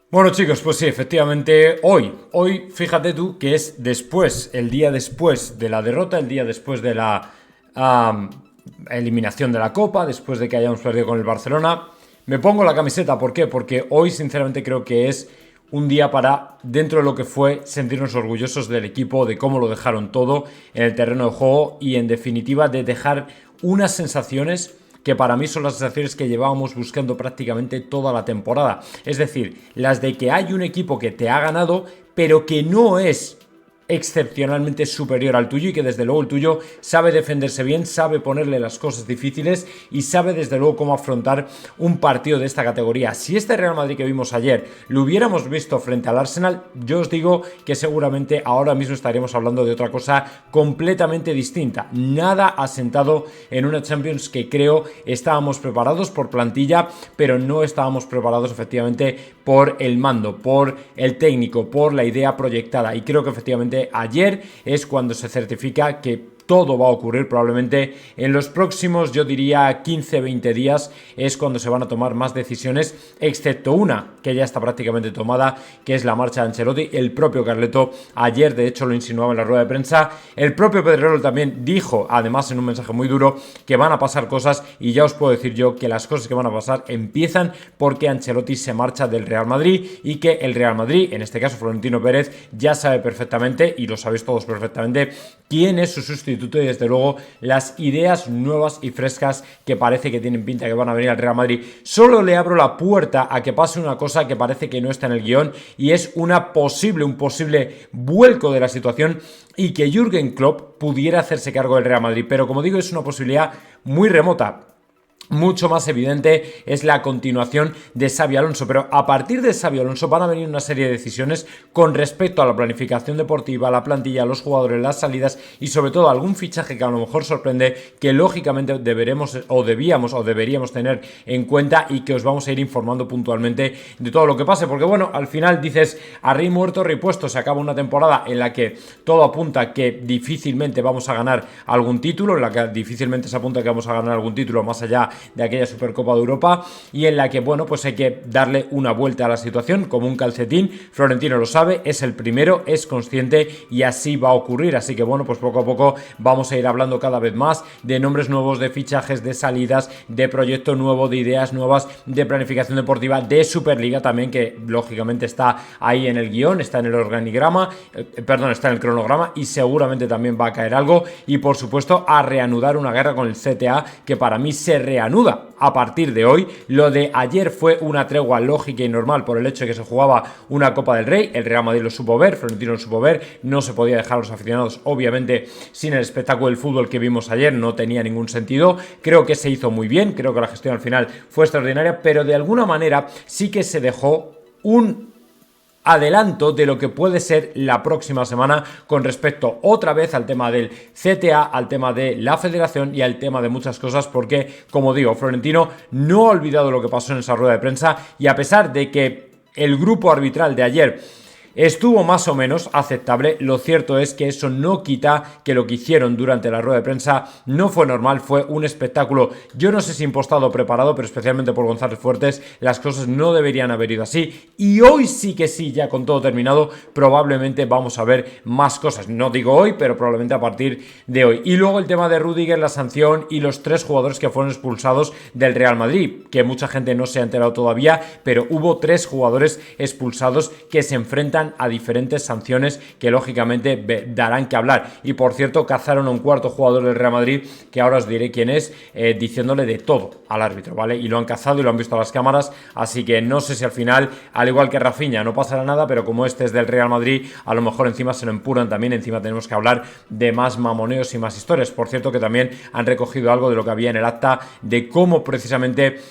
Bueno chicos, pues sí, efectivamente hoy fíjate tú que es después, el día después de la derrota, el día después de la am, eliminación de la Copa, después de que hayamos perdido con el Barcelona, me pongo la camiseta. ¿Por qué? Porque hoy sinceramente creo que es un día para, dentro de lo que fue, sentirnos orgullosos del equipo, de cómo lo dejaron todo en el terreno de juego y en definitiva de dejar unas sensaciones que para mí son las sensaciones que llevábamos buscando prácticamente toda la temporada. Es decir, las de que hay un equipo que te ha ganado, pero que no es excepcionalmente superior al tuyo y que desde luego el tuyo sabe defenderse bien, sabe ponerle las cosas difíciles y sabe desde luego cómo afrontar un partido de esta categoría. Si este Real Madrid que vimos ayer lo hubiéramos visto frente al Arsenal, yo os digo que seguramente ahora mismo estaríamos hablando de otra cosa completamente distinta. Nada asentado en una Champions que creo estábamos preparados por plantilla, pero no estábamos preparados efectivamente por el mando, por el técnico, por la idea proyectada, y creo que efectivamente ayer es cuando se certifica que todo va a ocurrir probablemente en los próximos, yo diría 15-20 días, es cuando se van a tomar más decisiones, excepto una que ya está prácticamente tomada, que es la marcha de Ancelotti. El propio Carleto ayer de hecho lo insinuaba en la rueda de prensa, el propio Pedrerol también dijo, además en un mensaje muy duro, que van a pasar cosas, y ya os puedo decir yo que las cosas que van a pasar empiezan porque Ancelotti se marcha del Real Madrid y que el Real Madrid, en este caso Florentino Pérez, ya sabe perfectamente, y lo sabéis todos perfectamente, quién es su sustituto y desde luego las ideas nuevas y frescas que parece que tienen pinta que van a venir al Real Madrid. Solo le abro la puerta a que pase una cosa que parece que no está en el guión, y es un posible vuelco de la situación y que Jürgen Klopp pudiera hacerse cargo del Real Madrid, pero como digo es una posibilidad muy remota. Mucho más evidente es la continuación de Xabi Alonso, pero a partir de Xabi Alonso van a venir una serie de decisiones con respecto a la planificación deportiva, la plantilla, los jugadores, las salidas y sobre todo algún fichaje que a lo mejor sorprende, que lógicamente deberíamos tener en cuenta y que os vamos a ir informando puntualmente de todo lo que pase, porque bueno, al final dices a rey muerto, rey puesto, se acaba una temporada en la que todo apunta que difícilmente vamos a ganar algún título, en la que difícilmente se apunta que vamos a ganar algún título más allá de aquella Supercopa de Europa, y en la que bueno, pues hay que darle una vuelta a la situación como un calcetín. Florentino lo sabe, es el primero, es consciente y así va a ocurrir, así que bueno, pues poco a poco vamos a ir hablando cada vez más de nombres nuevos, de fichajes, de salidas, de proyecto nuevo, de ideas nuevas, de planificación deportiva, de Superliga también, que lógicamente está ahí en el guión, está en el organigrama, está en el cronograma, y seguramente también va a caer algo, y por supuesto a reanudar una guerra con el CTA, que para mí se reanuda a partir de hoy. Lo de ayer fue una tregua lógica y normal por el hecho de que se jugaba una Copa del Rey, el Real Madrid lo supo ver, Florentino lo supo ver, no se podía dejar a los aficionados obviamente sin el espectáculo del fútbol que vimos ayer, no tenía ningún sentido. Creo que se hizo muy bien, creo que la gestión al final fue extraordinaria, pero de alguna manera sí que se dejó un adelanto de lo que puede ser la próxima semana con respecto otra vez al tema del CTA, al tema de la federación y al tema de muchas cosas, porque como digo, Florentino no ha olvidado lo que pasó en esa rueda de prensa, y a pesar de que el grupo arbitral de ayer estuvo más o menos aceptable, lo cierto es que eso no quita que lo que hicieron durante la rueda de prensa no fue normal, fue un espectáculo, yo no sé si impostado o preparado, pero especialmente por González Fuertes, las cosas no deberían haber ido así, y hoy sí que sí, ya con todo terminado, probablemente vamos a ver más cosas, no digo hoy, pero probablemente a partir de hoy. Y luego el tema de Rüdiger, la sanción y los 3 jugadores que fueron expulsados del Real Madrid, que mucha gente no se ha enterado todavía, pero hubo 3 jugadores expulsados que se enfrentan a diferentes sanciones que lógicamente darán que hablar. Y por cierto, cazaron a un cuarto jugador del Real Madrid, que ahora os diré quién es, diciéndole de todo al árbitro, ¿vale? Y lo han cazado y lo han visto a las cámaras, así que no sé si al final, al igual que Rafinha, no pasará nada, pero como este es del Real Madrid, a lo mejor encima se lo empuran también, encima tenemos que hablar de más mamoneos y más historias. Por cierto, que también han recogido algo de lo que había en el acta de cómo precisamente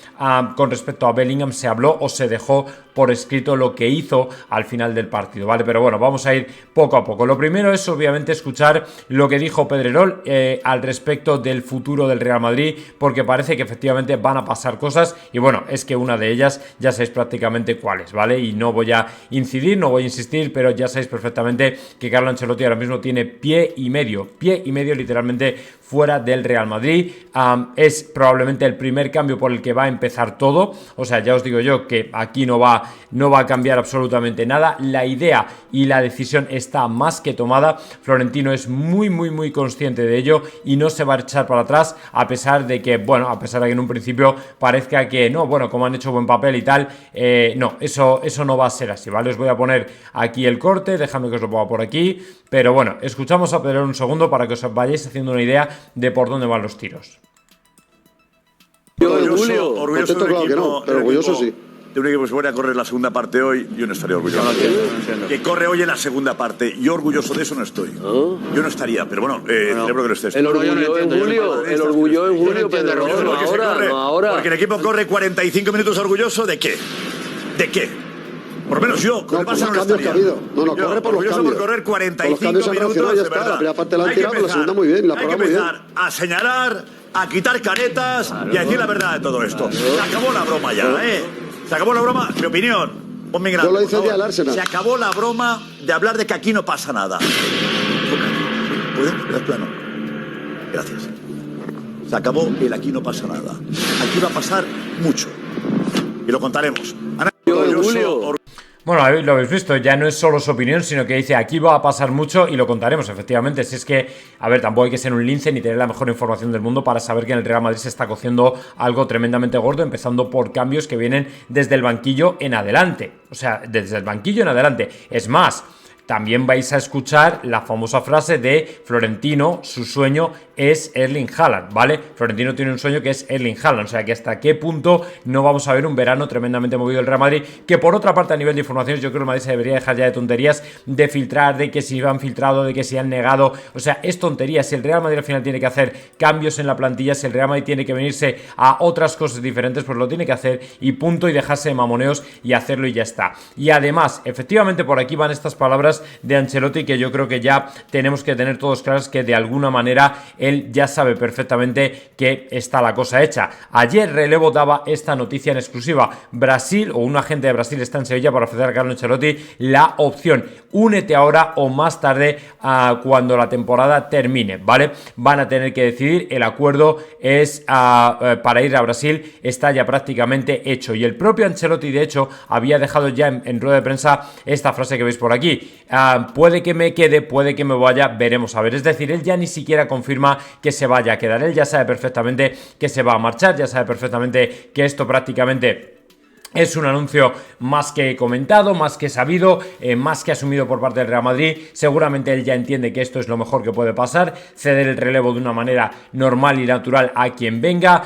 con respecto a Bellingham se habló o se dejó por escrito lo que hizo al final del partido. partido, ¿vale? Pero bueno, vamos a ir poco a poco. Lo primero es obviamente escuchar lo que dijo Pedrerol al respecto del futuro del Real Madrid, porque parece que efectivamente van a pasar cosas y bueno, es que una de ellas ya sabéis prácticamente cuáles, ¿vale? Y no voy a incidir, no voy a insistir, pero ya sabéis perfectamente que Carlo Ancelotti ahora mismo tiene pie y medio literalmente fuera del Real Madrid. Es probablemente el primer cambio por el que va a empezar todo, o sea, ya os digo yo que aquí no va a cambiar absolutamente nada. La idea y la decisión está más que tomada. Florentino es muy consciente de ello y no se va a echar para atrás, a pesar de que en un principio parezca que no, bueno, como han hecho buen papel y tal, no, eso no va a ser así, ¿vale? Os voy a poner aquí el corte, déjame que os lo ponga por aquí, pero bueno, escuchamos a Pedro un segundo para que os vayáis haciendo una idea de por dónde van los tiros. Orgulloso claro que no, pero orgulloso sí. De un equipo que se pone a correr la segunda parte hoy, yo no estaría orgulloso. No, que corre hoy en la segunda parte. Yo orgulloso de eso no estoy. Yo no estaría, pero bueno, celebro que lo estés. El orgullo en julio, Pedro, no ahora. Porque el equipo corre 45 minutos orgulloso, ¿de qué? ¿De qué? Por lo menos yo, con el Barça no estaría. Corre por los cambios. Por correr 45 minutos, minutos, de verdad. La primera parte la han tirado, la segunda muy bien, la hay que empezar a señalar, a quitar caretas y a decir la verdad de todo esto. Se acabó la broma ya, Se acabó la broma, mi opinión. Ponme grande, yo lo hice el día del Arsenal. Se acabó la broma de hablar de que aquí no pasa nada. ¿Puedes? Plano. Gracias. Se acabó el aquí no pasa nada. Aquí va a pasar mucho. Y lo contaremos. Bueno, lo habéis visto, ya no es solo su opinión, sino que dice aquí va a pasar mucho y lo contaremos, efectivamente. Si es que, a ver, tampoco hay que ser un lince ni tener la mejor información del mundo para saber que en el Real Madrid se está cociendo algo tremendamente gordo, empezando por cambios que vienen desde el banquillo en adelante. O sea, desde el banquillo en adelante. Es más, también vais a escuchar la famosa frase de Florentino, su sueño es Erling Haaland, ¿vale? Florentino tiene un sueño que es Erling Haaland, o sea que hasta qué punto no vamos a ver un verano tremendamente movido del Real Madrid, que por otra parte a nivel de informaciones yo creo que el Madrid se debería dejar ya de tonterías de filtrar, de que si han filtrado, de que si han negado, o sea, es tontería. Si el Real Madrid al final tiene que hacer cambios en la plantilla, si el Real Madrid tiene que venirse a otras cosas diferentes, pues lo tiene que hacer y punto, y dejarse de mamoneos y hacerlo y ya está. Y además, efectivamente por aquí van estas palabras de Ancelotti que yo creo que ya tenemos que tener todos claros que de alguna manera él ya sabe perfectamente que está la cosa hecha. Ayer Relevo daba esta noticia en exclusiva. Brasil o un agente de Brasil está en Sevilla para ofrecer a Carlo Ancelotti la opción. Únete ahora o más tarde cuando la temporada termine, ¿vale? Van a tener que decidir. El acuerdo es para ir a Brasil, está ya prácticamente hecho. Y el propio Ancelotti, de hecho, había dejado ya en rueda de prensa esta frase que veis por aquí. Puede que me quede, puede que me vaya, veremos a ver. Es decir, él ya ni siquiera confirma que se vaya a quedar. Él ya sabe perfectamente que se va a marchar, ya sabe perfectamente que esto prácticamente es un anuncio más que comentado, más que sabido, más que asumido por parte del Real Madrid. Seguramente él ya entiende que esto es lo mejor que puede pasar, ceder el relevo de una manera normal y natural a quien venga.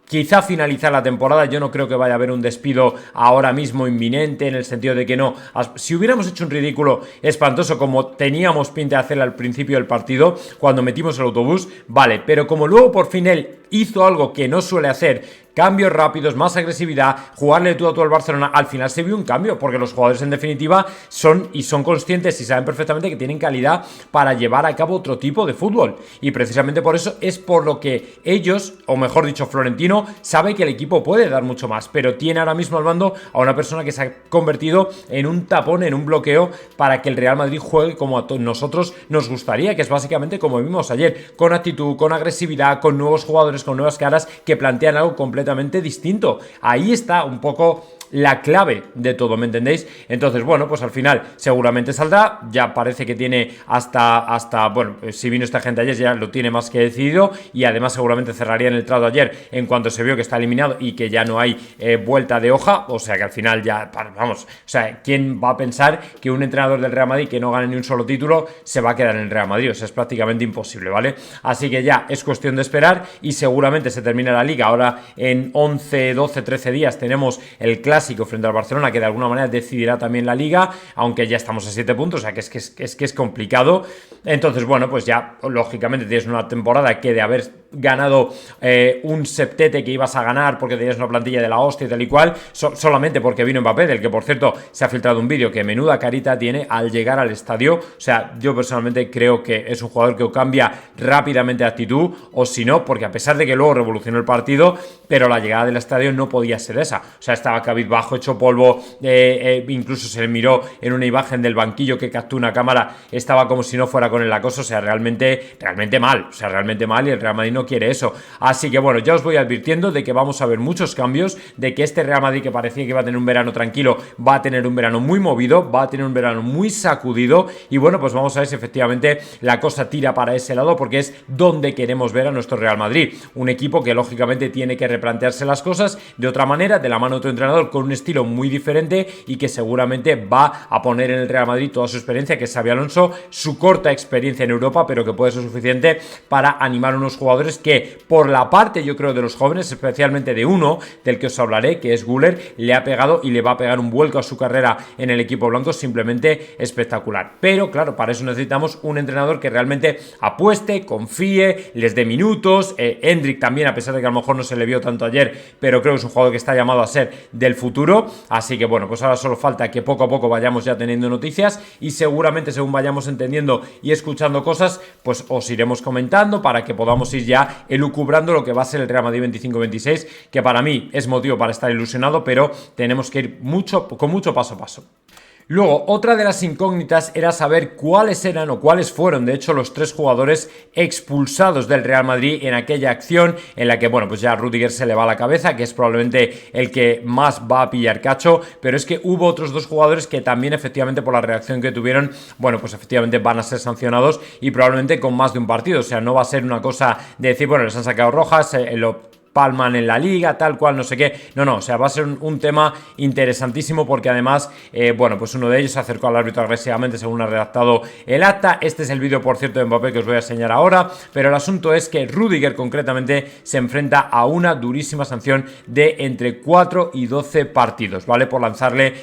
Quizá finalizar la temporada, yo no creo que vaya a haber un despido ahora mismo inminente, en el sentido de que no, si hubiéramos hecho un ridículo espantoso como teníamos pinta de hacer al principio del partido, cuando metimos el autobús, vale, pero como luego por fin él hizo algo que no suele hacer, cambios rápidos, más agresividad, jugarle tú a todo al Barcelona, al final se vio un cambio, porque los jugadores en definitiva son conscientes y saben perfectamente que tienen calidad para llevar a cabo otro tipo de fútbol, y precisamente por eso es por lo que ellos, o mejor dicho Florentino, sabe que el equipo puede dar mucho más, pero tiene ahora mismo al mando a una persona que se ha convertido en un tapón, en un bloqueo para que el Real Madrid juegue como a nosotros nos gustaría, que es básicamente como vimos ayer, con actitud, con agresividad, con nuevos jugadores, con nuevas caras que plantean algo completamente distinto. Ahí está un poco la clave de todo, ¿me entendéis? Entonces, bueno, pues al final seguramente saldrá, ya parece que tiene hasta bueno, si vino esta gente ayer ya lo tiene más que decidido, y además seguramente cerrarían el trato ayer en cuanto se vio que está eliminado y que ya no hay vuelta de hoja, o sea que al final ya, vamos, o sea, ¿quién va a pensar que un entrenador del Real Madrid que no gane ni un solo título se va a quedar en el Real Madrid? O sea, es prácticamente imposible, ¿vale? Así que ya es cuestión de esperar y seguramente se termina la liga. Ahora en 11, 12, 13 días tenemos el clásico frente al Barcelona, que de alguna manera decidirá también la liga, aunque ya estamos a 7 puntos, o sea que es complicado. Entonces, bueno, pues ya lógicamente tienes una temporada que de haber ganado un septete que ibas a ganar porque tenías una plantilla de la hostia y tal y cual, solamente porque vino Mbappé, del que por cierto se ha filtrado un vídeo que menuda carita tiene al llegar al estadio. O sea, yo personalmente creo que es un jugador que o cambia rápidamente de actitud, o si no, porque a pesar de que luego revolucionó el partido, pero la llegada del estadio no podía ser esa. O sea, estaba cabizbajo, hecho polvo, incluso se le miró en una imagen del banquillo que captó una cámara, estaba como si no fuera con el acoso. O sea, realmente mal. O sea, realmente mal, y el Real Madrid no quiere eso. Así que bueno, ya os voy advirtiendo de que vamos a ver muchos cambios, de que este Real Madrid, que parecía que iba a tener un verano tranquilo, va a tener un verano muy movido, va a tener un verano muy sacudido, y bueno, pues vamos a ver si efectivamente la cosa tira para ese lado, porque es donde queremos ver a nuestro Real Madrid, un equipo que lógicamente tiene que replantearse las cosas de otra manera, de la mano de otro entrenador con un estilo muy diferente, y que seguramente va a poner en el Real Madrid toda su experiencia, que es Xabi Alonso, su corta experiencia en Europa, pero que puede ser suficiente para animar a unos jugadores que, por la parte, yo creo, de los jóvenes, especialmente de uno del que os hablaré, que es Güler, le ha pegado y le va a pegar un vuelco a su carrera en el equipo blanco simplemente espectacular. Pero claro, para eso necesitamos un entrenador que realmente apueste, confíe, les dé minutos. Endrick también, a pesar de que a lo mejor no se le vio tanto ayer, pero creo que es un jugador que está llamado a ser del futuro. Así que bueno, pues ahora solo falta que poco a poco vayamos ya teniendo noticias, y seguramente según vayamos entendiendo y escuchando cosas, pues os iremos comentando para que podamos ir ya elucubrando lo que va a ser el Real Madrid 25-26, que para mí es motivo para estar ilusionado, pero tenemos que ir con mucho paso a paso. Luego, otra de las incógnitas era saber cuáles eran o cuáles fueron, de hecho, los 3 jugadores expulsados del Real Madrid en aquella acción en la que, bueno, pues ya Rüdiger se le va a la cabeza, que es probablemente el que más va a pillar cacho, pero es que hubo otros 2 jugadores que también, efectivamente, por la reacción que tuvieron, bueno, pues efectivamente van a ser sancionados, y probablemente con más de un partido. O sea, no va a ser una cosa de decir, bueno, les han sacado rojas, lo palman en la liga, tal cual, no sé qué. No, o sea, va a ser un tema interesantísimo, porque además, bueno, pues uno de ellos se acercó al árbitro agresivamente, según ha redactado el acta. Este es el vídeo, por cierto, de Mbappé que os voy a enseñar ahora, pero el asunto es que Rüdiger concretamente se enfrenta a una durísima sanción de entre 4 y 12 partidos, ¿vale? Por lanzarle,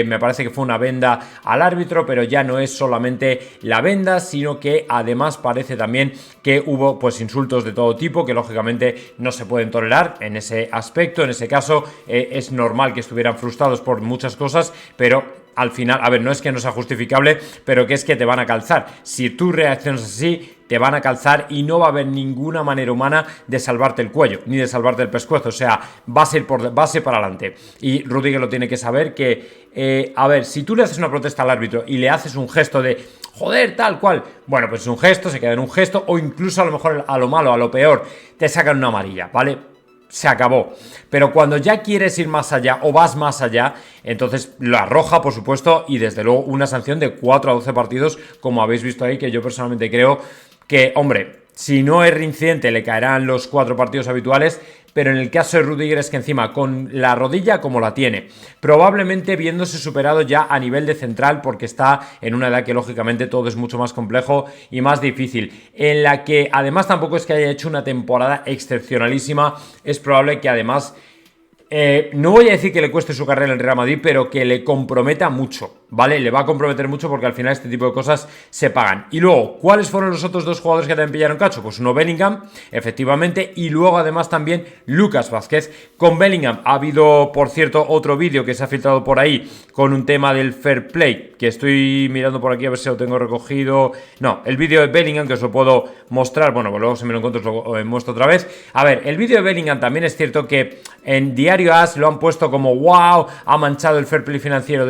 me parece que fue una venda al árbitro, pero ya no es solamente la venda, sino que además parece también que hubo pues insultos de todo tipo, que lógicamente no se pueden tolerar en ese aspecto. En ese caso es normal que estuvieran frustrados por muchas cosas, pero al final, a ver, no es que no sea justificable, pero que es que te van a calzar. Si tú reaccionas así, te van a calzar, y no va a haber ninguna manera humana de salvarte el cuello, ni de salvarte el pescuezo. O sea, vas a ir para adelante. Y Rüdiger lo tiene que saber, que, a ver, si tú le haces una protesta al árbitro y le haces un gesto de joder, tal cual, bueno, pues es un gesto, se queda en un gesto, o incluso a lo mejor a lo malo, a lo peor, te sacan una amarilla, ¿vale? Se acabó. Pero cuando ya quieres ir más allá o vas más allá, entonces la roja, por supuesto, y desde luego una sanción de 4 a 12 partidos, como habéis visto ahí, que yo personalmente creo que, hombre, si no es reincidente le caerán los 4 partidos habituales, pero en el caso de Rüdiger es que encima con la rodilla como la tiene, probablemente viéndose superado ya a nivel de central, porque está en una edad que lógicamente todo es mucho más complejo y más difícil, en la que además tampoco es que haya hecho una temporada excepcionalísima. Es probable que además no voy a decir que le cueste su carrera en el Real Madrid, pero que le comprometa mucho, ¿vale? Le va a comprometer mucho, porque al final este tipo de cosas se pagan. Y luego, ¿cuáles fueron los otros 2 jugadores que también pillaron cacho? Pues uno, Bellingham, efectivamente, y luego además también Lucas Vázquez. Con Bellingham ha habido, por cierto, otro vídeo que se ha filtrado por ahí con un tema del fair play, que estoy mirando por aquí a ver si lo tengo recogido. No, el vídeo de Bellingham, que os lo puedo mostrar, bueno, pues luego si me lo encuentro os lo muestro otra vez. A ver, el vídeo de Bellingham también es cierto que en Diario AS lo han puesto como wow, ha manchado el fair play financiero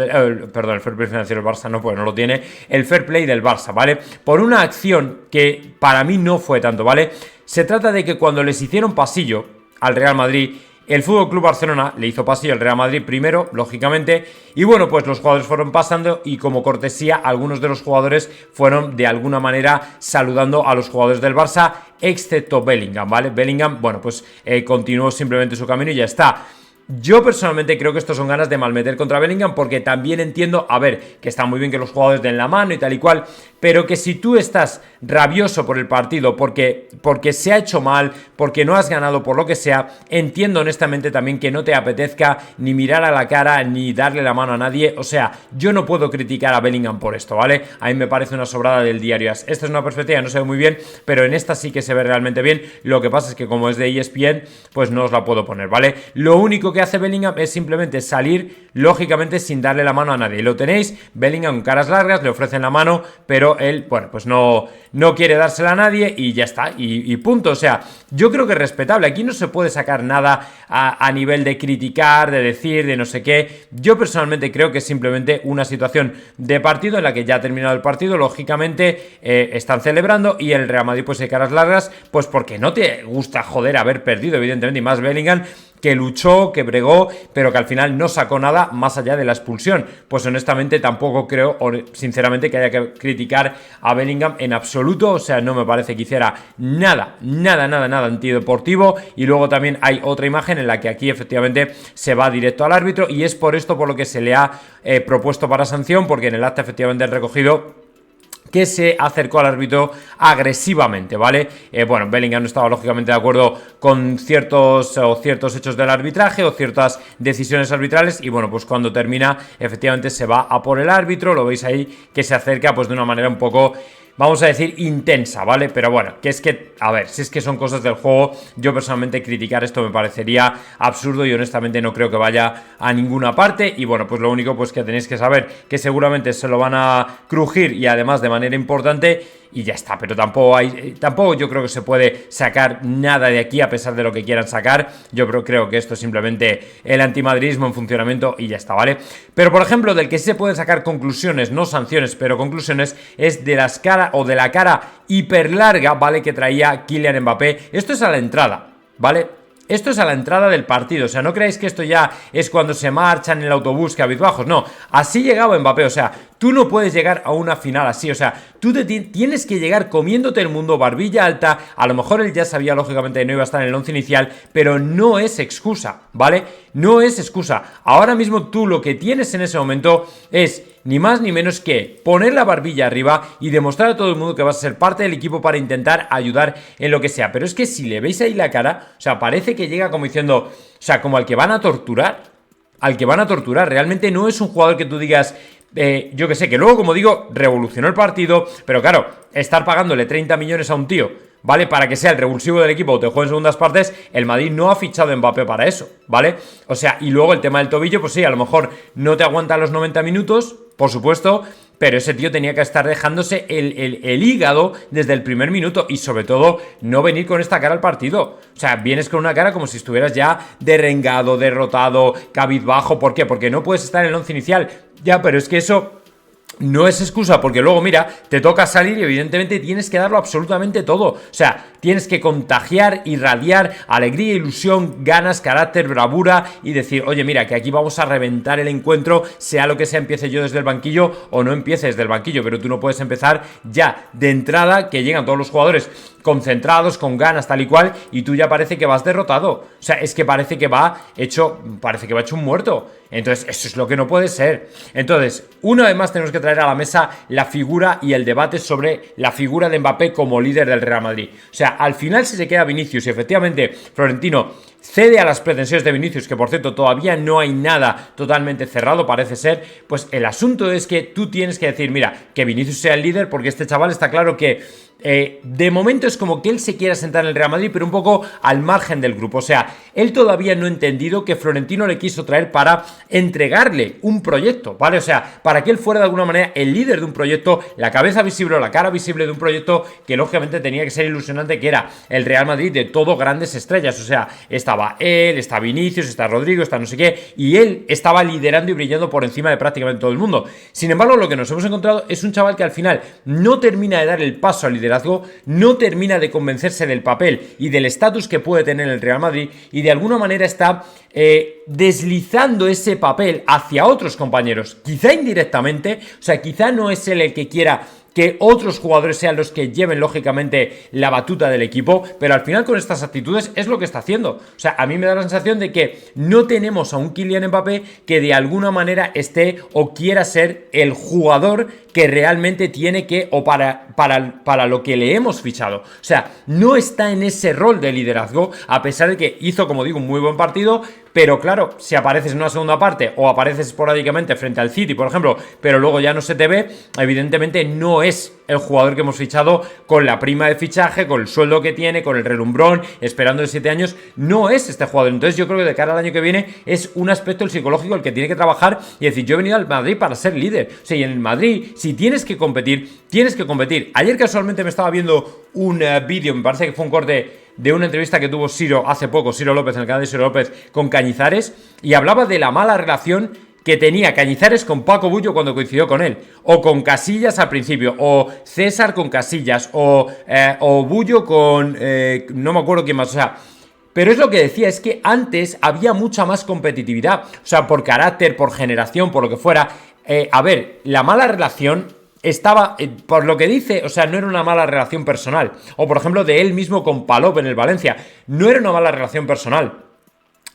perdón, el fair play financiero del Barça no, pues no lo tiene, el fair play del Barça, ¿vale? Por una acción que para mí no fue tanto, ¿vale? Se trata de que cuando les hicieron pasillo al Real Madrid, el FC Barcelona le hizo pasillo al Real Madrid primero, lógicamente, y bueno, pues los jugadores fueron pasando, y como cortesía algunos de los jugadores fueron de alguna manera saludando a los jugadores del Barça, excepto Bellingham, ¿vale? Bellingham, bueno, pues continuó simplemente su camino y ya está. Yo personalmente creo que estos son ganas de malmeter contra Bellingham, porque también entiendo, a ver, que está muy bien que los jugadores den la mano y tal y cual, pero que si tú estás rabioso por el partido, porque se ha hecho mal, porque no has ganado, por lo que sea, entiendo honestamente también que no te apetezca ni mirar a la cara, ni darle la mano a nadie. O sea, yo no puedo criticar a Bellingham por esto, ¿vale? A mí me parece una sobrada del diario AS. Esta es una perspectiva, no se ve muy bien, pero en esta sí que se ve realmente bien. Lo que pasa es que como es de ESPN, pues no os la puedo poner, ¿vale? Lo único que hace Bellingham es simplemente salir, lógicamente, sin darle la mano a nadie. Lo tenéis, Bellingham con caras largas, le ofrecen la mano, pero él, bueno, pues no quiere dársela a nadie y ya está, y punto. O sea, yo creo que es respetable. Aquí no se puede sacar nada a nivel de criticar, de decir, de no sé qué. Yo personalmente creo que es simplemente una situación de partido en la que ya ha terminado el partido, lógicamente están celebrando y el Real Madrid pues de caras largas, pues porque no te gusta, joder, haber perdido, evidentemente, y más Bellingham, que luchó, que bregó, pero que al final no sacó nada más allá de la expulsión. Pues honestamente tampoco creo, sinceramente, que haya que criticar a Bellingham en absoluto. O sea, no me parece que hiciera nada antideportivo. Y luego también hay otra imagen en la que aquí efectivamente se va directo al árbitro, y es por esto por lo que se le ha propuesto para sanción, porque en el acta efectivamente han recogido que se acercó al árbitro agresivamente, ¿vale? Bueno, Bellingham no estaba lógicamente de acuerdo con ciertos hechos del arbitraje o ciertas decisiones arbitrales, y bueno, pues cuando termina, efectivamente se va a por el árbitro. Lo veis ahí que se acerca pues de una manera un poco, vamos a decir, intensa, ¿vale? Pero bueno, que es que, a ver, si es que son cosas del juego, yo personalmente criticar esto me parecería absurdo y honestamente no creo que vaya a ninguna parte. Y bueno, pues lo único pues que tenéis que saber que seguramente se lo van a crujir, y además de manera importante, y ya está. Pero tampoco yo creo que se puede sacar nada de aquí a pesar de lo que quieran sacar. Yo creo que esto es simplemente el antimadridismo en funcionamiento y ya está, ¿vale? Pero por ejemplo, del que sí se pueden sacar conclusiones, no sanciones, pero conclusiones, es de la cara hiper larga, ¿vale?, que traía Kylian Mbappé. Esto es a la entrada, ¿vale? Esto es a la entrada del partido. O sea, no creáis que esto ya es cuando se marchan en el autobús cabizbajos. No, así llegaba Mbappé. O sea, tú no puedes llegar a una final así. O sea, tú tienes que llegar comiéndote el mundo, barbilla alta. A lo mejor él ya sabía lógicamente que no iba a estar en el 11 inicial, pero no es excusa, ¿vale? No es excusa. Ahora mismo tú lo que tienes en ese momento es ni más ni menos que poner la barbilla arriba y demostrar a todo el mundo que vas a ser parte del equipo para intentar ayudar en lo que sea. Pero es que si le veis ahí la cara, o sea, parece que llega como diciendo, o sea, como al que van a torturar. Al que van a torturar. Realmente no es un jugador que tú digas, yo que sé, que luego, como digo, revolucionó el partido, pero claro, estar pagándole 30 millones a un tío, ¿vale?, para que sea el revulsivo del equipo o te juegue en segundas partes, el Madrid no ha fichado a Mbappé para eso, ¿vale? O sea, y luego el tema del tobillo, pues sí, a lo mejor no te aguanta los 90 minutos, por supuesto, pero ese tío tenía que estar dejándose el hígado desde el primer minuto, y sobre todo no venir con esta cara al partido. O sea, vienes con una cara como si estuvieras ya derrengado, derrotado, cabizbajo. ¿Por qué? Porque no puedes estar en el 11 inicial. Ya, pero es que eso no es excusa, porque luego, mira, te toca salir y evidentemente tienes que darlo absolutamente todo. O sea, tienes que contagiar, irradiar alegría, ilusión, ganas, carácter, bravura, y decir, oye, mira, que aquí vamos a reventar el encuentro, sea lo que sea, empiece yo desde el banquillo o no empiece desde el banquillo. Pero tú no puedes empezar ya de entrada, que llegan todos los jugadores concentrados, con ganas, tal y cual, y tú ya parece que vas derrotado. O sea, es que parece que va hecho un muerto. Entonces, eso es lo que no puede ser. Entonces, una vez más tenemos que traer a la mesa la figura y el debate sobre la figura de Mbappé como líder del Real Madrid. O sea, al final, si se queda Vinicius y efectivamente Florentino cede a las pretensiones de Vinicius, que por cierto todavía no hay nada totalmente cerrado, parece ser, pues el asunto es que tú tienes que decir, mira, que Vinicius sea el líder, porque este chaval está claro que de momento es como que él se quiera sentar en el Real Madrid, pero un poco al margen del grupo. O sea, él todavía no ha entendido que Florentino le quiso traer para entregarle un proyecto, ¿vale? O sea, para que él fuera de alguna manera el líder de un proyecto, la cabeza visible o la cara visible de un proyecto que lógicamente tenía que ser ilusionante, que era el Real Madrid de todo grandes estrellas. O sea, estaba él, está Vinicius, está Rodrigo, está no sé qué, y él estaba liderando y brillando por encima de prácticamente todo el mundo. Sin embargo, lo que nos hemos encontrado es un chaval que al final no termina de dar el paso al liderazgo, no termina de convencerse del papel y del estatus que puede tener el Real Madrid, y de alguna manera está deslizando ese papel hacia otros compañeros, quizá indirectamente. O sea, quizá no es él el que quiera que otros jugadores sean los que lleven lógicamente la batuta del equipo, pero al final con estas actitudes es lo que está haciendo. O sea, a mí me da la sensación de que no tenemos a un Kylian Mbappé que de alguna manera esté o quiera ser el jugador que realmente tiene que, o para lo que le hemos fichado. O sea, no está en ese rol de liderazgo, a pesar de que hizo, como digo, un muy buen partido. Pero claro, si apareces en una segunda parte o apareces esporádicamente frente al City, por ejemplo, pero luego ya no se te ve, evidentemente no es el jugador que hemos fichado con la prima de fichaje, con el sueldo que tiene, con el relumbrón, esperando de 7 años, no es este jugador. Entonces yo creo que de cara al año que viene es un aspecto el psicológico el que tiene que trabajar y decir, yo he venido al Madrid para ser líder. O sea, y en el Madrid, si tienes que competir, tienes que competir. Ayer casualmente me estaba viendo un vídeo, me parece que fue un corte de una entrevista que tuvo Ciro hace poco, Ciro López, en el canal de Ciro López, con Cañizares, y hablaba de la mala relación que tenía Cañizares con Paco Bullo cuando coincidió con él, o con Casillas al principio, o César con Casillas, o Bullo con no me acuerdo quién más, o sea, pero es lo que decía, es que antes había mucha más competitividad, o sea, por carácter, por generación, por lo que fuera. A ver, la mala relación estaba, por lo que dice, o sea, no era una mala relación personal. O por ejemplo, de él mismo con Palop en el Valencia, no era una mala relación personal.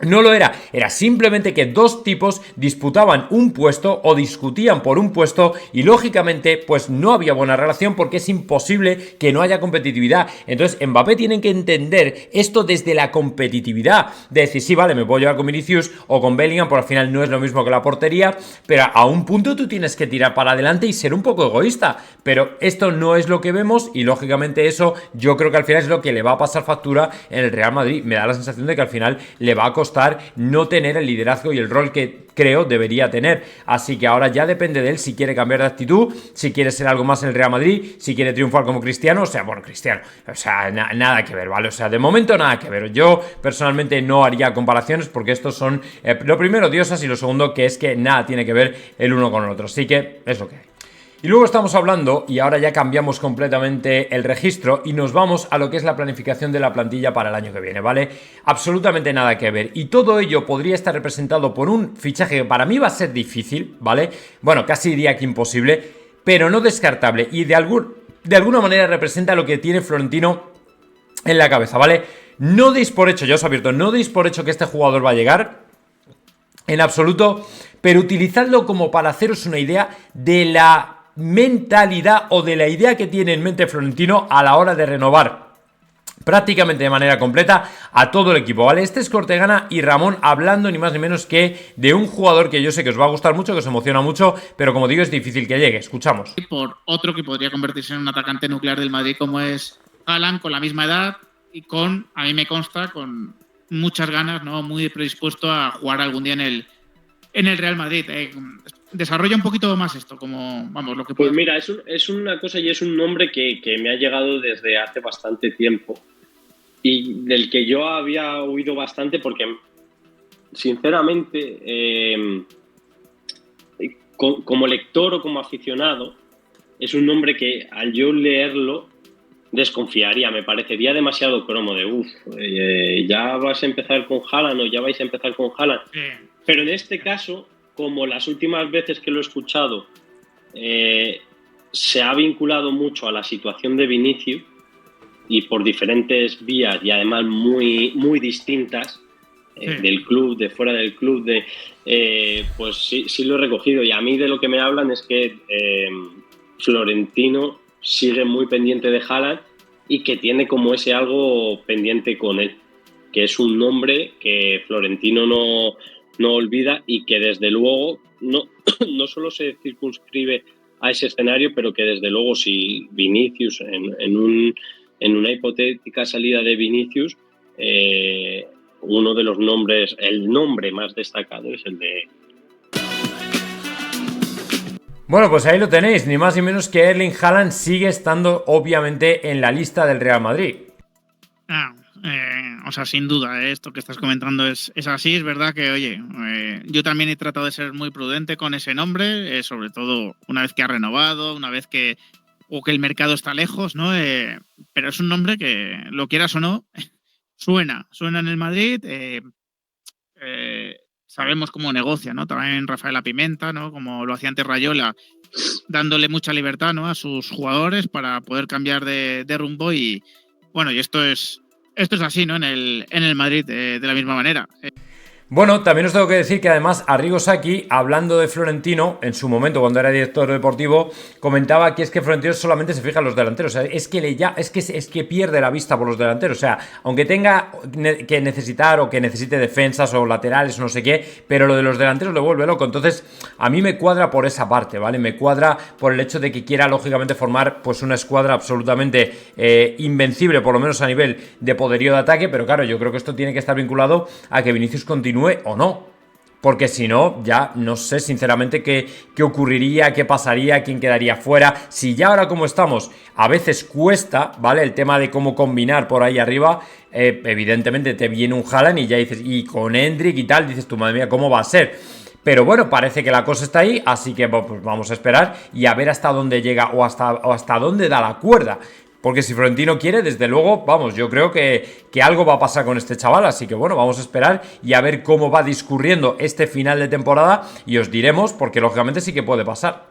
No lo era, era simplemente que dos tipos disputaban un puesto o discutían por un puesto y lógicamente pues no había buena relación porque es imposible que no haya competitividad. Entonces Mbappé tiene que entender esto desde la competitividad, de decir, sí, vale, me puedo llevar con Vinicius o con Bellingham, por al final no es lo mismo que la portería, pero a un punto tú tienes que tirar para adelante y ser un poco egoísta, pero esto no es lo que vemos y lógicamente eso yo creo que al final es lo que le va a pasar factura en el Real Madrid. Me da la sensación de que al final le va a costar no tener el liderazgo y el rol que creo debería tener, así que ahora ya depende de él si quiere cambiar de actitud, si quiere ser algo más en el Real Madrid, si quiere triunfar como Cristiano, o sea, bueno, Cristiano, o sea, nada que ver, ¿vale? O sea, de momento nada que ver, yo personalmente no haría comparaciones porque estos son, lo primero, diosas, y lo segundo, que es que nada tiene que ver el uno con el otro, así que es lo que hay. Y luego estamos hablando, y ahora ya cambiamos completamente el registro y nos vamos a lo que es la planificación de la plantilla para el año que viene, ¿vale? Absolutamente nada que ver. Y todo ello podría estar representado por un fichaje que para mí va a ser difícil, ¿vale? Bueno, casi diría que imposible, pero no descartable. Y de alguna manera representa lo que tiene Florentino en la cabeza, ¿vale? No deis por hecho, ya os advierto, no deis por hecho que este jugador va a llegar en absoluto, pero utilizadlo como para haceros una idea de la mentalidad o de la idea que tiene en mente Florentino a la hora de renovar prácticamente de manera completa a todo el equipo, ¿vale? Este es Cortegana y Ramón hablando ni más ni menos que de un jugador que yo sé que os va a gustar mucho, que os emociona mucho, pero como digo es difícil que llegue. Escuchamos. Por otro que podría convertirse en un atacante nuclear del Madrid como es Haaland, con la misma edad y con, a mí me consta, con muchas ganas, ¿no? Muy predispuesto a jugar algún día en el Real Madrid. Desarrolla un poquito más esto, como, vamos, lo que puedo. Pues mira, es una cosa y es un nombre que me ha llegado desde hace bastante tiempo y del que yo había oído bastante porque, sinceramente, como lector o como aficionado, es un nombre que al yo leerlo desconfiaría, me parecería demasiado cromo de ya vas a empezar con Haaland o ya vais a empezar con Haaland. Pero en este caso, como las últimas veces que lo he escuchado, se ha vinculado mucho a la situación de Vinicius y por diferentes vías y además muy, muy distintas, del club, de fuera del club, pues sí lo he recogido. Y a mí de lo que me hablan es que Florentino sigue muy pendiente de Haaland y que tiene como ese algo pendiente con él, que es un nombre que Florentino no olvida y que desde luego no solo se circunscribe a ese escenario, pero que desde luego si Vinicius, en una hipotética salida de Vinicius, uno de los nombres, el nombre más destacado es el de... Bueno, pues ahí lo tenéis, ni más ni menos que Erling Haaland sigue estando obviamente en la lista del Real Madrid. O sea, sin duda, esto que estás comentando es así. Es verdad que, oye, yo también he tratado de ser muy prudente con ese nombre, sobre todo una vez que ha renovado, una vez que el mercado está lejos, ¿no? Pero es un nombre que, lo quieras o no, suena en el Madrid. Sabemos cómo negocia, ¿no? También Rafaela Pimenta, ¿no? Como lo hacía antes Rayola, dándole mucha libertad, ¿no?, a sus jugadores para poder cambiar de rumbo y bueno, y esto es así, ¿no?, en el Madrid de la misma manera. Bueno, también os tengo que decir que además Arrigo Sacchi, hablando de Florentino, en su momento cuando era director deportivo, comentaba que es que Florentino solamente se fija en los delanteros. O sea, es que pierde la vista por los delanteros. O sea, aunque tenga que necesitar o que necesite defensas o laterales o no sé qué, pero lo de los delanteros le vuelve loco. Entonces, a mí me cuadra por esa parte, ¿vale? Me cuadra por el hecho de que quiera, lógicamente, formar pues una escuadra absolutamente invencible, por lo menos a nivel de poderío de ataque, pero claro, yo creo que esto tiene que estar vinculado a que Vinicius continúe o no, porque si no, ya no sé sinceramente qué ocurriría, qué pasaría, quién quedaría fuera. Si ya ahora como estamos, a veces cuesta, ¿vale?, el tema de cómo combinar por ahí arriba, evidentemente te viene un Haaland y ya dices, y con Endrick y tal, dices tú, madre mía, ¿cómo va a ser? Pero bueno, parece que la cosa está ahí, así que pues vamos a esperar y a ver hasta dónde llega o hasta dónde da la cuerda. Porque si Florentino quiere, desde luego, vamos, yo creo que algo va a pasar con este chaval. Así que bueno, vamos a esperar y a ver cómo va discurriendo este final de temporada y os diremos, porque lógicamente sí que puede pasar.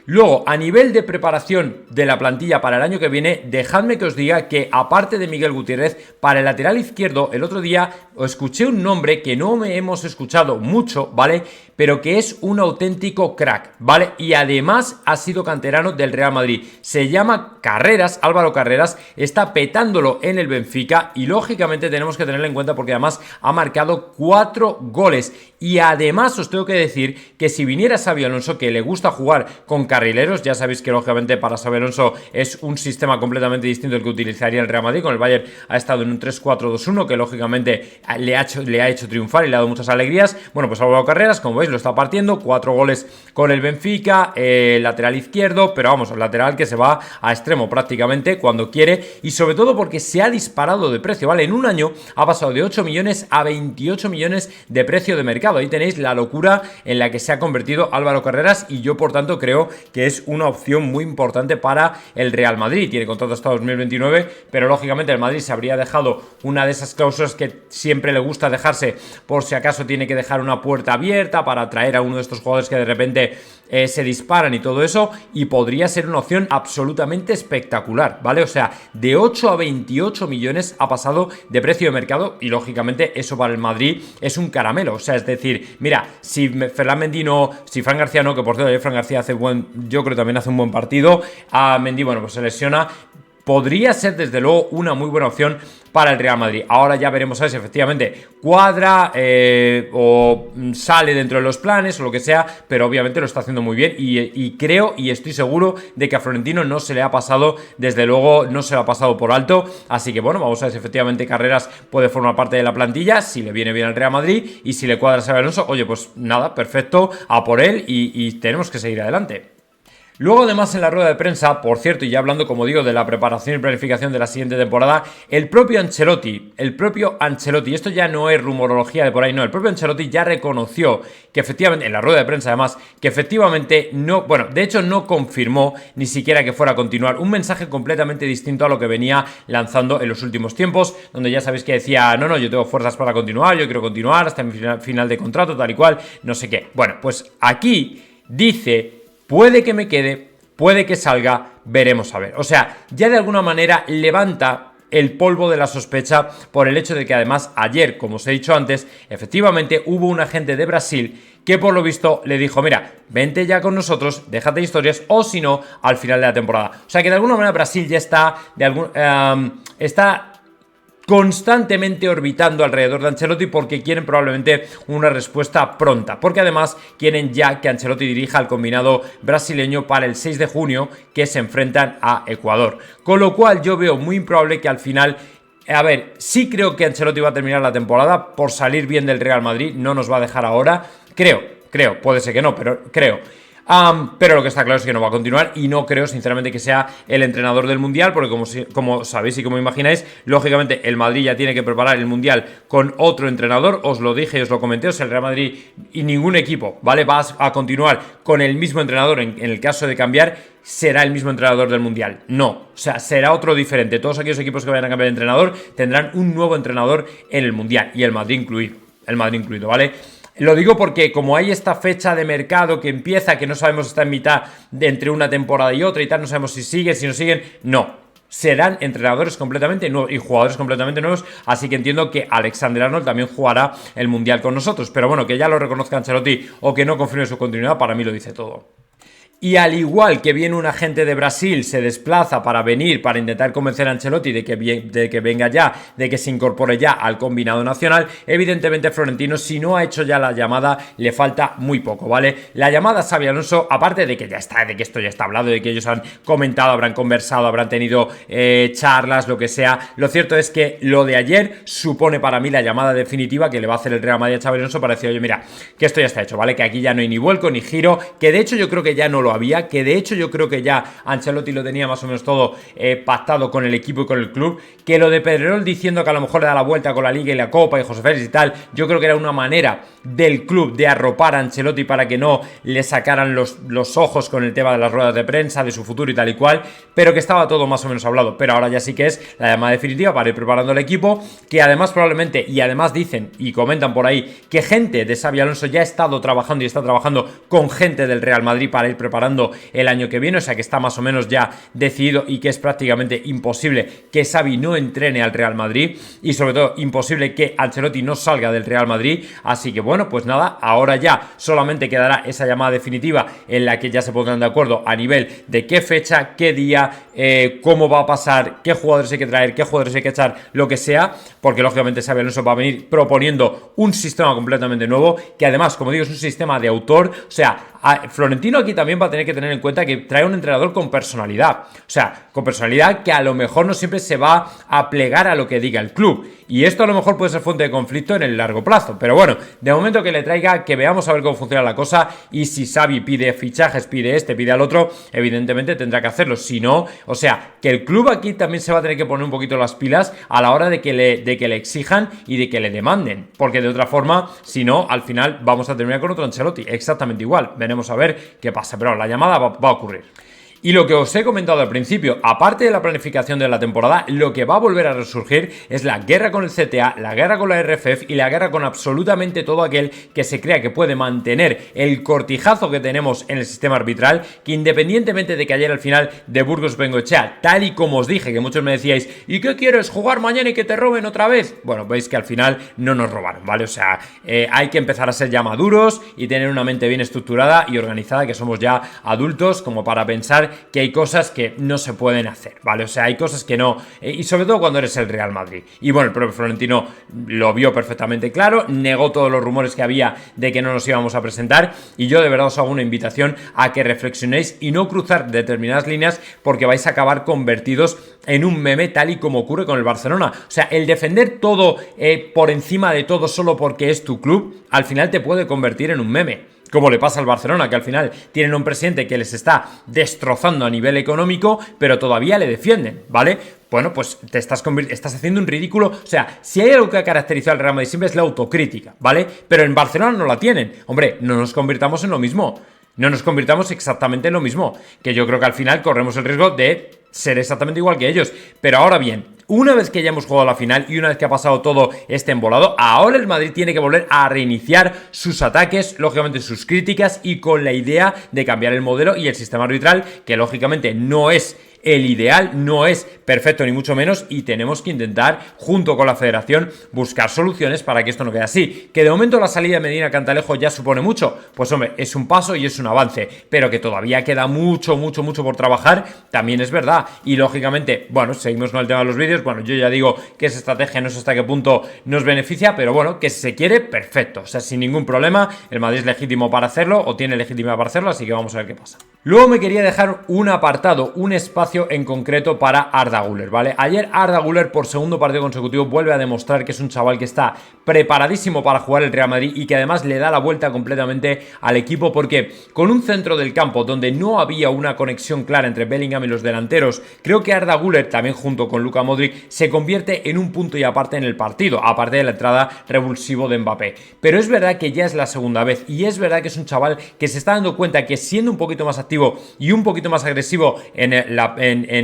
Luego, a nivel de preparación de la plantilla para el año que viene, dejadme que os diga que aparte de Miguel Gutiérrez, para el lateral izquierdo, el otro día os escuché un nombre que no me hemos escuchado mucho, ¿vale?, pero que es un auténtico crack, ¿vale? Y además ha sido canterano del Real Madrid. Se llama Carreras, Álvaro Carreras, está petándolo en el Benfica y lógicamente tenemos que tenerlo en cuenta porque además ha marcado 4 goles. Y además os tengo que decir que si viniera Xabi Alonso, que le gusta jugar con carrileros, ya sabéis que lógicamente para Xabi Alonso es un sistema completamente distinto al que utilizaría el Real Madrid. Con el Bayern ha estado en un 3-4-2-1 que lógicamente le ha hecho triunfar y le ha dado muchas alegrías. Bueno, pues Álvaro Carreras, como veis, lo está partiendo, 4 goles con el Benfica, lateral izquierdo, pero vamos, el lateral que se va a extremo prácticamente cuando quiere y sobre todo porque se ha disparado de precio, ¿vale? En un año ha pasado de 8 millones a 28 millones de precio de mercado. Ahí tenéis la locura en la que se ha convertido Álvaro Carreras y yo por tanto creo que es una opción muy importante para el Real Madrid. Tiene contrato hasta 2029, pero lógicamente el Madrid se habría dejado una de esas cláusulas que siempre le gusta dejarse por si acaso tiene que dejar una puerta abierta para traer a uno de estos jugadores que de repente se disparan y todo eso, y podría ser una opción absolutamente espectacular, ¿vale? O sea, de 8 a 28 millones ha pasado de precio de mercado y lógicamente eso para el Madrid es un caramelo. O sea, es decir, mira, si Ferland Mendy no, si Fran García no, que por cierto Fran García yo creo que también hace un buen partido, a Mendy, bueno, pues se lesiona, podría ser desde luego una muy buena opción para el Real Madrid. Ahora ya veremos a ver si efectivamente cuadra o sale dentro de los planes o lo que sea, pero obviamente lo está haciendo muy bien y creo y estoy seguro de que a Florentino no se le ha pasado, desde luego no se le ha pasado por alto, así que bueno, vamos a ver si efectivamente Carreras puede formar parte de la plantilla, si le viene bien al Real Madrid y si le cuadra a Xabi Alonso, oye, pues nada, perfecto, a por él y tenemos que seguir adelante. Luego además en la rueda de prensa, por cierto, y ya hablando como digo de la preparación y planificación de la siguiente temporada, el propio Ancelotti, esto ya no es rumorología de por ahí, no, el propio Ancelotti ya reconoció que efectivamente, en la rueda de prensa además, que efectivamente no, bueno, de hecho no confirmó ni siquiera que fuera a continuar, un mensaje completamente distinto a lo que venía lanzando en los últimos tiempos, donde ya sabéis que decía, no, yo tengo fuerzas para continuar, yo quiero continuar hasta mi final de contrato, tal y cual, no sé qué. Bueno, pues aquí dice, puede que me quede, puede que salga, veremos a ver. O sea, ya de alguna manera levanta el polvo de la sospecha por el hecho de que además ayer, como os he dicho antes, efectivamente hubo un agente de Brasil que por lo visto le dijo, mira, vente ya con nosotros, déjate historias, o si no, al final de la temporada. O sea que de alguna manera Brasil ya está, está constantemente orbitando alrededor de Ancelotti porque quieren probablemente una respuesta pronta, porque además quieren ya que Ancelotti dirija al combinado brasileño para el 6 de junio que se enfrentan a Ecuador, con lo cual yo veo muy improbable que al final, a ver, sí creo que Ancelotti va a terminar la temporada por salir bien del Real Madrid, no nos va a dejar ahora, creo, puede ser que no, pero creo. Pero lo que está claro es que no va a continuar y no creo sinceramente que sea el entrenador del Mundial, porque como sabéis y como imagináis, lógicamente el Madrid ya tiene que preparar el Mundial con otro entrenador, os lo dije y os lo comenté, o sea, el Real Madrid y ningún equipo, ¿vale? Va a continuar con el mismo entrenador en el caso de cambiar, será el mismo entrenador del Mundial, no, o sea, será otro diferente, todos aquellos equipos que vayan a cambiar de entrenador tendrán un nuevo entrenador en el Mundial y el Madrid incluido, ¿vale? Lo digo porque como hay esta fecha de mercado que empieza, que no sabemos si está en mitad de entre una temporada y otra y tal, no sabemos si siguen, si no siguen, no. Serán entrenadores completamente nuevos y jugadores completamente nuevos, así que entiendo que Alexander Arnold también jugará el Mundial con nosotros, pero bueno, que ya lo reconozca Ancelotti o que no confirme su continuidad, para mí lo dice todo. Y al igual que viene un agente de Brasil, se desplaza para venir, para intentar convencer a Ancelotti de que venga ya, de que se incorpore ya al combinado nacional, evidentemente Florentino, si no ha hecho ya la llamada, le falta muy poco, ¿vale? La llamada a Xabi Alonso, aparte de que ya está, de que esto ya está hablado, de que ellos han comentado, habrán conversado, habrán tenido charlas, lo que sea, lo cierto es que lo de ayer supone para mí la llamada definitiva que le va a hacer el Real Madrid a Xabi Alonso para decir, oye, mira, que esto ya está hecho, ¿vale? Que aquí ya no hay ni vuelco ni giro, que de hecho yo creo que ya no lo había, que de hecho yo creo que ya Ancelotti lo tenía más o menos todo pactado con el equipo y con el club, que lo de Pedrerol diciendo que a lo mejor le da la vuelta con la Liga y la Copa y José Félix y tal, yo creo que era una manera del club de arropar a Ancelotti para que no le sacaran los ojos con el tema de las ruedas de prensa, de su futuro y tal y cual, pero que estaba todo más o menos hablado, pero ahora ya sí que es la llamada definitiva para ir preparando el equipo, que además probablemente, y además dicen y comentan por ahí, que gente de Xabi Alonso ya ha estado trabajando y está trabajando con gente del Real Madrid para ir preparando el año que viene, o sea que está más o menos ya decidido y que es prácticamente imposible que Xabi no entrene al Real Madrid y sobre todo imposible que Ancelotti no salga del Real Madrid, así que bueno, pues nada, ahora ya solamente quedará esa llamada definitiva en la que ya se pondrán de acuerdo a nivel de qué fecha, qué día, cómo va a pasar, qué jugadores hay que traer, qué jugadores hay que echar, lo que sea, porque lógicamente Xabi Alonso va a venir proponiendo un sistema completamente nuevo, que además, como digo, es un sistema de autor, o sea, Florentino aquí también va a tener que tener en cuenta que trae un entrenador con personalidad, o sea, con personalidad que a lo mejor no siempre se va a plegar a lo que diga el club, y esto a lo mejor puede ser fuente de conflicto en el largo plazo, pero bueno, de momento que le traiga, que veamos a ver cómo funciona la cosa, y si Xavi pide fichajes, pide pide al otro, evidentemente tendrá que hacerlo, si no, o sea, que el club aquí también se va a tener que poner un poquito las pilas a la hora de que le exijan y de que le demanden, porque de otra forma, si no, al final vamos a terminar con otro Ancelotti, exactamente igual, veremos a ver qué pasa, pero la llamada va a ocurrir. Y lo que os he comentado al principio, aparte de la planificación de la temporada, lo que va a volver a resurgir es la guerra con el CTA, la guerra con la RFF y la guerra con absolutamente todo aquel que se crea que puede mantener el cortijazo que tenemos en el sistema arbitral, que independientemente de que ayer al final de Burgos Bengoechea, tal y como os dije, que muchos me decíais, ¿y qué quieres? ¿Jugar mañana y que te roben otra vez? Bueno, veis que al final no nos robaron, ¿vale? O sea, hay que empezar a ser ya maduros y tener una mente bien estructurada y organizada, que somos ya adultos como para pensar que hay cosas que no se pueden hacer, ¿vale? O sea, hay cosas que no, y sobre todo cuando eres el Real Madrid. Y bueno, el propio Florentino lo vio perfectamente claro, negó todos los rumores que había de que no nos íbamos a presentar, y yo de verdad os hago una invitación a que reflexionéis y no cruzar determinadas líneas, porque vais a acabar convertidos en un meme, tal y como ocurre con el Barcelona. O sea, el defender todo por encima de todo solo porque es tu club, al final te puede convertir en un meme. Como le pasa al Barcelona, que al final tienen un presidente que les está destrozando a nivel económico, pero todavía le defienden, ¿vale? Bueno, pues te estás haciendo un ridículo. O sea, si hay algo que ha caracterizado al Real Madrid siempre es la autocrítica, ¿vale? Pero en Barcelona no la tienen. Hombre, no nos convirtamos en lo mismo. No nos convirtamos exactamente en lo mismo. Que yo creo que al final corremos el riesgo de ser exactamente igual que ellos. Pero ahora bien, una vez que ya hemos jugado la final y una vez que ha pasado todo este embolado, ahora el Madrid tiene que volver a reiniciar sus ataques, lógicamente sus críticas, y con la idea de cambiar el modelo y el sistema arbitral, que lógicamente no es el ideal, no es perfecto ni mucho menos, y tenemos que intentar, junto con la federación, buscar soluciones para que esto no quede así. Que de momento la salida de Medina Cantalejo ya supone mucho, pues hombre, es un paso y es un avance, pero que todavía queda mucho por trabajar, también es verdad. Y lógicamente, bueno, seguimos con el tema de los vídeos. Bueno, yo ya digo que esa estrategia no sé hasta qué punto nos beneficia, pero bueno, que si se quiere, perfecto, o sea, sin ningún problema, el Madrid es legítimo para hacerlo, o tiene legitimidad para hacerlo, así que vamos a ver qué pasa. Luego me quería dejar un apartado, un espacio en concreto para Arda Güler, ¿vale? Ayer Arda Güler, por segundo partido consecutivo, vuelve a demostrar que es un chaval que está preparadísimo para jugar el Real Madrid y que además le da la vuelta completamente al equipo, porque con un centro del campo donde no había una conexión clara entre Bellingham y los delanteros, creo que Arda Güler, también junto con Luka Modric, se convierte en un punto y aparte en el partido, aparte de la entrada revulsivo de Mbappé. Pero es verdad que ya es la segunda vez, y es verdad que es un chaval que se está dando cuenta que siendo un poquito más activo combativo y un poquito más agresivo en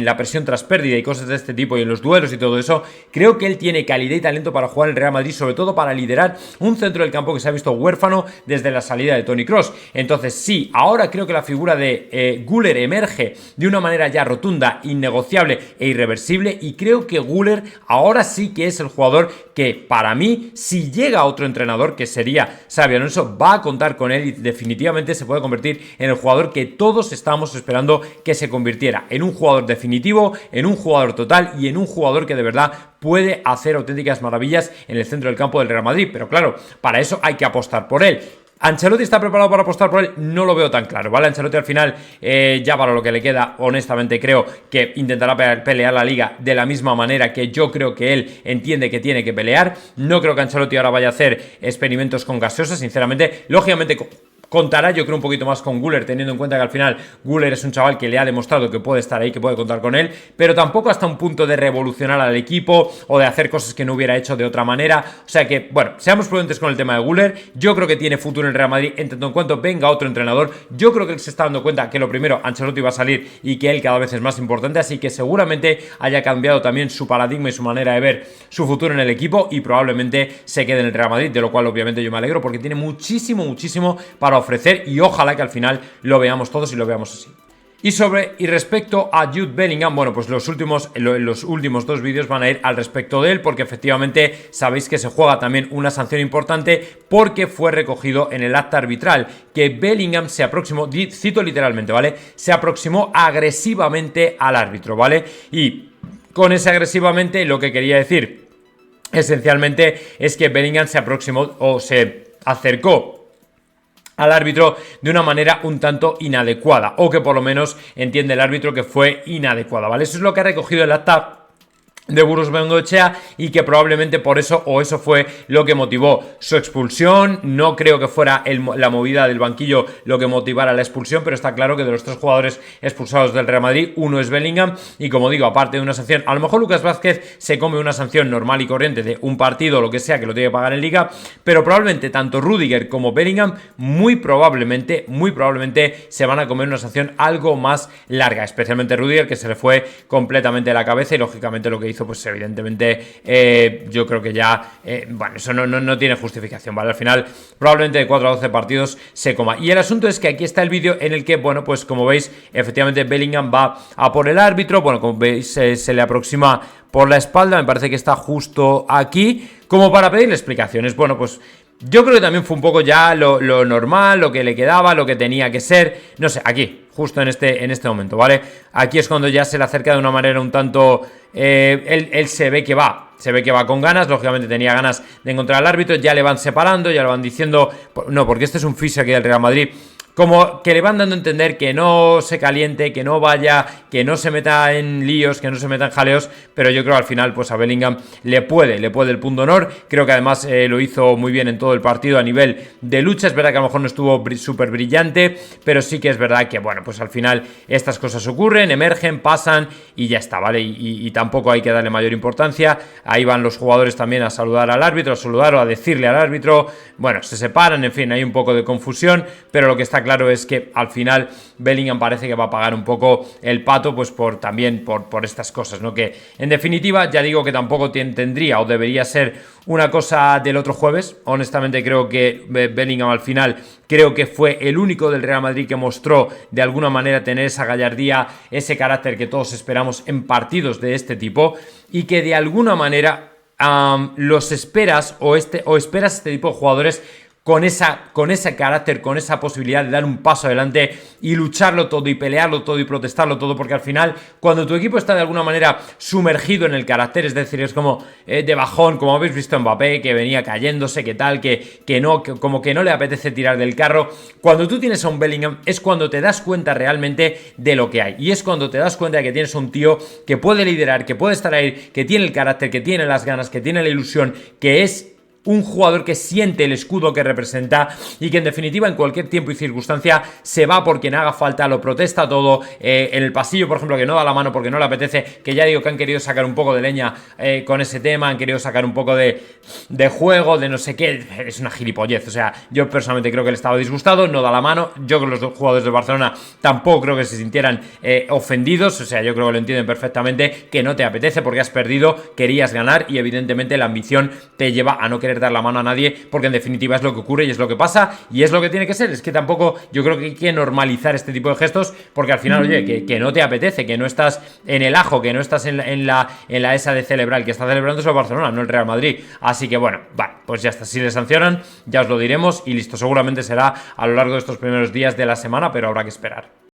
la presión tras pérdida y cosas de este tipo y en los duelos y todo eso, creo que él tiene calidad y talento para jugar en el Real Madrid, sobre todo para liderar un centro del campo que se ha visto huérfano desde la salida de Toni Kroos. Entonces sí, ahora creo que la figura de Güler emerge de una manera ya rotunda, innegociable e irreversible, y creo que Güler ahora sí que es el jugador que para mí, si llega otro entrenador que sería Xabi Alonso, va a contar con él y definitivamente se puede convertir en el jugador que todos estábamos esperando que se convirtiera, en un jugador definitivo, en un jugador total y en un jugador que de verdad puede hacer auténticas maravillas en el centro del campo del Real Madrid. Pero claro, para eso hay que apostar por él. ¿Ancelotti está preparado para apostar por él? No lo veo tan claro, ¿vale? Ancelotti al final, ya para lo que le queda, honestamente creo que intentará pelear la Liga de la misma manera que yo creo que él entiende que tiene que pelear. No creo que Ancelotti ahora vaya a hacer experimentos con gaseosas, sinceramente. Lógicamente contará, yo creo, un poquito más con Güler, teniendo en cuenta que al final Güler es un chaval que le ha demostrado que puede estar ahí, que puede contar con él, pero tampoco hasta un punto de revolucionar al equipo o de hacer cosas que no hubiera hecho de otra manera. O sea que, bueno, seamos prudentes con el tema de Güler. Yo creo que tiene futuro en el Real Madrid, en tanto en cuanto venga otro entrenador. Yo creo que él se está dando cuenta que lo primero, Ancelotti va a salir y que él cada vez es más importante, así que seguramente haya cambiado también su paradigma y su manera de ver su futuro en el equipo y probablemente se quede en el Real Madrid, de lo cual obviamente yo me alegro porque tiene muchísimo para ofrecer y ojalá que al final lo veamos todos y lo veamos así. Y respecto a Jude Bellingham, bueno, pues los últimos dos vídeos van a ir al respecto de él, porque efectivamente sabéis que se juega también una sanción importante porque fue recogido en el acta arbitral que Bellingham se aproximó, cito literalmente, ¿vale? Se aproximó agresivamente al árbitro, ¿vale? Y con ese agresivamente lo que quería decir esencialmente es que Bellingham se aproximó o se acercó al árbitro de una manera un tanto inadecuada, o que por lo menos entiende el árbitro que fue inadecuada, ¿vale? Eso es lo que ha recogido el acta de Burgos Bengoechea y que probablemente por eso o eso fue lo que motivó su expulsión. No creo que fuera la movida del banquillo lo que motivara la expulsión, pero está claro que de los tres jugadores expulsados del Real Madrid, uno es Bellingham y, como digo, aparte de una sanción, a lo mejor Lucas Vázquez se come una sanción normal y corriente de un partido o lo que sea que lo tiene que pagar en Liga, pero probablemente tanto Rüdiger como Bellingham muy probablemente se van a comer una sanción algo más larga, especialmente Rüdiger, que se le fue completamente la cabeza y lógicamente lo que hizo, pues evidentemente yo creo que ya bueno, eso no tiene justificación, ¿vale? Al final probablemente de 4 a 12 partidos se coma. Y el asunto es que aquí está el vídeo en el que, bueno, pues como veis, efectivamente Bellingham va a por el árbitro. Bueno, como veis, se le aproxima por la espalda, me parece que está justo aquí, como para pedirle explicaciones. Bueno, pues yo creo que también fue un poco ya lo normal, lo que le quedaba, lo que tenía que ser. No sé, aquí, justo en este momento, ¿vale? Aquí es cuando ya se le acerca de una manera un tanto... él se ve que va con ganas, lógicamente tenía ganas de encontrar al árbitro, ya le van separando, ya le van diciendo... No, porque este es un fisio aquí del Real Madrid... Como que le van dando a entender que no se caliente, que no vaya, que no se meta en líos, que no se meta en jaleos, pero yo creo al final pues a Bellingham le puede el punto honor. Creo que además lo hizo muy bien en todo el partido a nivel de lucha. Es verdad que a lo mejor no estuvo súper brillante, pero sí que es verdad que, bueno, pues al final estas cosas ocurren, emergen, pasan y ya está, ¿vale? Y tampoco hay que darle mayor importancia. Ahí van los jugadores también a saludar al árbitro, a saludar o a decirle al árbitro. Bueno, se separan, en fin, hay un poco de confusión, pero lo que está claro es que al final Bellingham parece que va a pagar un poco el pato, pues por estas cosas, ¿no? Que en definitiva ya digo que tampoco tendría o debería ser una cosa del otro jueves. Honestamente creo que Bellingham al final creo que fue el único del Real Madrid que mostró de alguna manera tener esa gallardía, ese carácter que todos esperamos en partidos de este tipo y que de alguna manera los esperas o esperas este tipo de jugadores con ese carácter, con esa posibilidad de dar un paso adelante y lucharlo todo y pelearlo todo y protestarlo todo, porque al final cuando tu equipo está de alguna manera sumergido en el carácter, es decir, es como de bajón, como habéis visto en Mbappé, que venía cayéndose, que tal, como que no le apetece tirar del carro, cuando tú tienes a un Bellingham es cuando te das cuenta realmente de lo que hay, y es cuando te das cuenta de que tienes un tío que puede liderar, que puede estar ahí, que tiene el carácter, que tiene las ganas, que tiene la ilusión, que es un jugador que siente el escudo que representa y que en definitiva en cualquier tiempo y circunstancia se va por quien haga falta, lo protesta todo, en el pasillo por ejemplo que no da la mano porque no le apetece, que ya digo que han querido sacar un poco de leña con ese tema, han querido sacar un poco de juego, de no sé qué, es una gilipollez, o sea, yo personalmente creo que él estaba disgustado, no da la mano, yo creo que los dos jugadores del Barcelona tampoco creo que se sintieran ofendidos, o sea, yo creo que lo entienden perfectamente, que no te apetece porque has perdido, querías ganar y evidentemente la ambición te lleva a no querer dar la mano a nadie, porque en definitiva es lo que ocurre y es lo que pasa y es lo que tiene que ser. Es que tampoco, yo creo que hay que normalizar este tipo de gestos, porque al final, oye, que no te apetece, que no estás en el ajo, que no estás en la esa de celebrar, el que está celebrando es el Barcelona, no el Real Madrid. Así que bueno, vale, pues ya está, si le sancionan ya os lo diremos y listo, seguramente será a lo largo de estos primeros días de la semana, pero habrá que esperar.